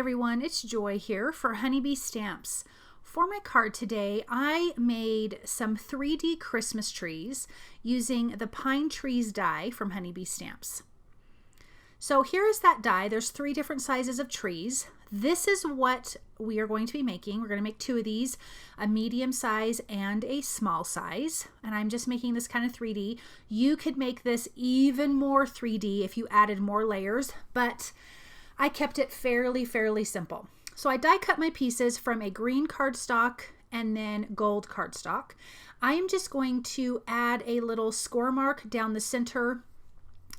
everyone, it's Joy here for Honeybee Stamps. For my card today, I made some 3D Christmas trees using the Pine Trees die from Honeybee Stamps. So here is that die. There's 3 different sizes of trees. This is what we are going to be making. We're going to make 2 of these, a medium size and a small size. And I'm just making this kind of 3D. You could make this even more 3D if you added more layers, but I kept it fairly simple. So I die cut my pieces from a green cardstock and then gold cardstock. I am just going to add a little score mark down the center.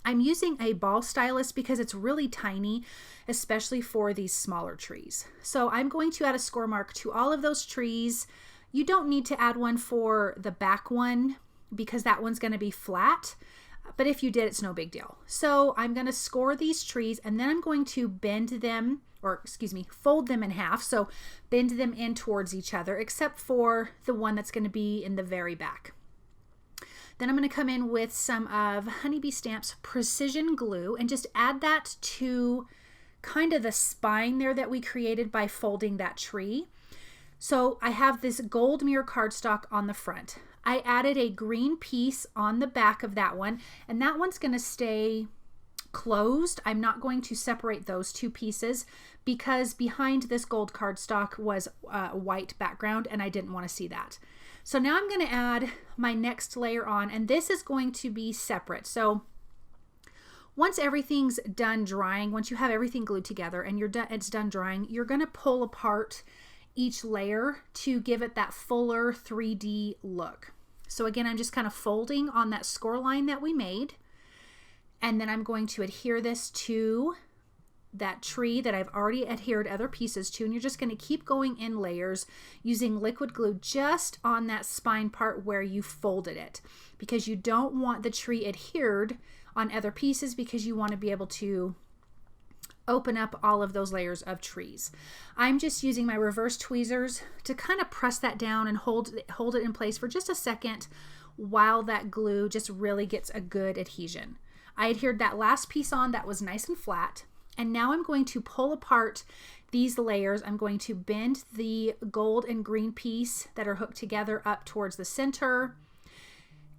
I'm using a ball stylus because it's really tiny, especially for these smaller trees. So I'm going to add a score mark to all of those trees. You don't need to add one for the back one because that one's going to be flat. But if you did, it's no big deal. So I'm going to score these trees and then I'm going to bend them, fold them in half. So bend them in towards each other, except for the one that's going to be in the very back. Then I'm going to come in with some of Honeybee Stamps Precision Glue and just add that to kind of the spine there that we created by folding that tree. So I have this gold mirror cardstock on the front. I added a green piece on the back of that one, and that one's going to stay closed. I'm not going to separate those 2 pieces because behind this gold cardstock was a white background and I didn't want to see that. So now I'm going to add my next layer on, and this is going to be separate. So once everything's done drying, once you have everything glued together and it's done drying, you're going to pull apart each layer to give it that fuller 3D look. So again, I'm just kind of folding on that score line that we made, and then I'm going to adhere this to that tree that I've already adhered other pieces to, and you're just going to keep going in layers using liquid glue just on that spine part where you folded it, because you don't want the tree adhered on other pieces because you want to be able to open up all of those layers of trees. I'm just using my reverse tweezers to kind of press that down and hold it in place for just a second while that glue just really gets a good adhesion. I adhered that last piece on that was nice and flat, and now I'm going to pull apart these layers. I'm going to bend the gold and green piece that are hooked together up towards the center.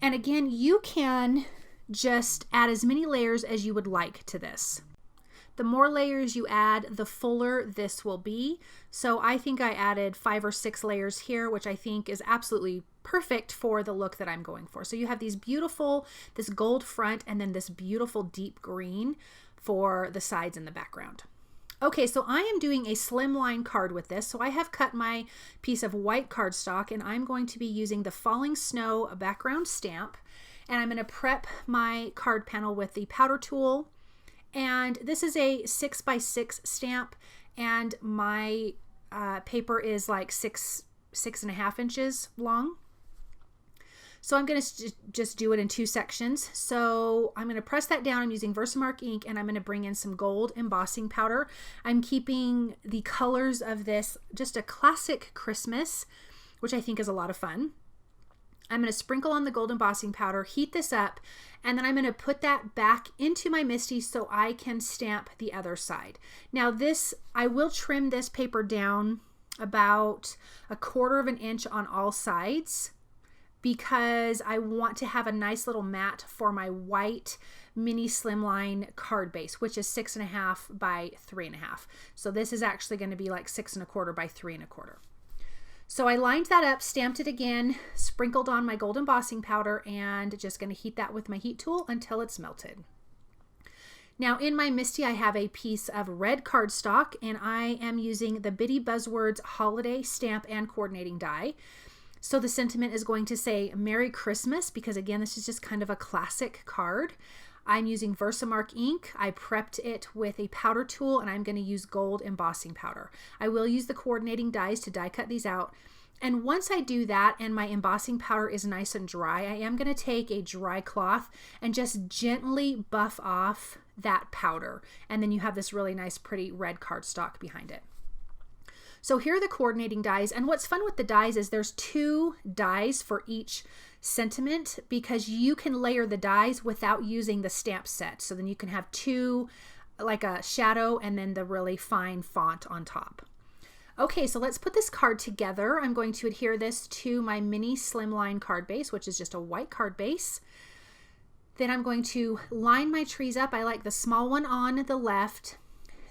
And again, you can just add as many layers as you would like to this. The more layers you add, the fuller this will be. So I think I added 5 or 6 layers here, which I think is absolutely perfect for the look that I'm going for. So you have this gold front and then this beautiful deep green for the sides and the background. Okay, so I am doing a slimline card with this. So I have cut my piece of white cardstock and I'm going to be using the Falling Snow background stamp. And I'm going to prep my card panel with the powder tool. And this is a 6x6 stamp, and my paper is like 6.5 inches long. So I'm going to just do it in 2 sections. So I'm going to press that down. I'm using VersaMark ink, and I'm going to bring in some gold embossing powder. I'm keeping the colors of this just a classic Christmas, which I think is a lot of fun. I'm going to sprinkle on the gold embossing powder, heat this up, and then I'm going to put that back into my MISTI so I can stamp the other side. Now I will trim this paper down about 1/4 of an inch on all sides because I want to have a nice little mat for my white mini slimline card base, which is 6.5 by 3.5. So this is actually going to be like 6.25 by 3.25. So I lined that up, stamped it again, sprinkled on my gold embossing powder, and just going to heat that with my heat tool until it's melted. Now in my MISTI, I have a piece of red cardstock, and I am using the Bitty Buzzwords Holiday Stamp and Coordinating Die. So the sentiment is going to say Merry Christmas, because again, this is just kind of a classic card. I'm using VersaMark ink. I prepped it with a powder tool, and I'm going to use gold embossing powder. I will use the coordinating dies to die cut these out. And once I do that and my embossing powder is nice and dry, I am going to take a dry cloth and just gently buff off that powder. And then you have this really nice, pretty red cardstock behind it. So here are the coordinating dies, and what's fun with the dies is there's 2 dies for each sentiment because you can layer the dies without using the stamp set. So then you can have 2 like a shadow and then the really fine font on top. Okay, so let's put this card together. I'm going to adhere this to my mini slimline card base, which is just a white card base. Then I'm going to line my trees up. I like the small one on the left.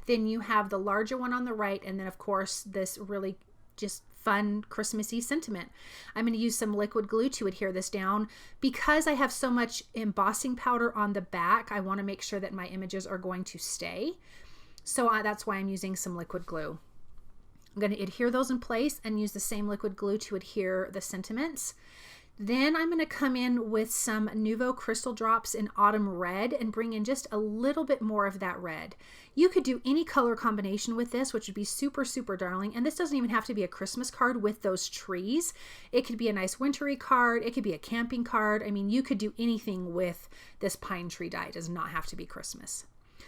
Then you have the larger one on the right. And then of course, this really just fun Christmassy sentiment. I'm going to use some liquid glue to adhere this down. Because I have so much embossing powder on the back, I want to make sure that my images are going to stay. So that's why I'm using some liquid glue. I'm going to adhere those in place and use the same liquid glue to adhere the sentiments. Then I'm going to come in with some Nuvo crystal drops in autumn red and bring in just a little bit more of that red. You could do any color combination with this, which would be super, super darling. And this doesn't even have to be a Christmas card with those trees. It could be a nice wintry card. It could be a camping card. I mean, you could do anything with this pine tree die. It does not have to be Christmas.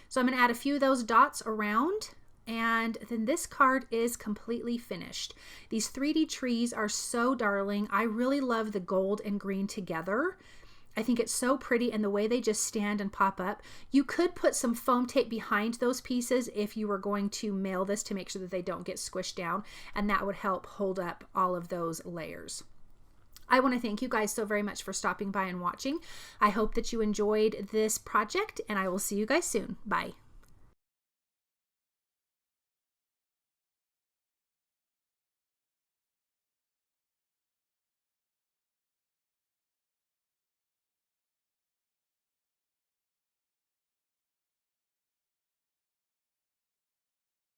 So I'm going to add a few of those dots around. And then this card is completely finished. These 3D trees are so darling. I really love the gold and green together. I think it's so pretty, and the way they just stand and pop up. You could put some foam tape behind those pieces if you were going to mail this to make sure that they don't get squished down, and that would help hold up all of those layers. I want to thank you guys so very much for stopping by and watching. I hope that you enjoyed this project, and I will see you guys soon. Bye.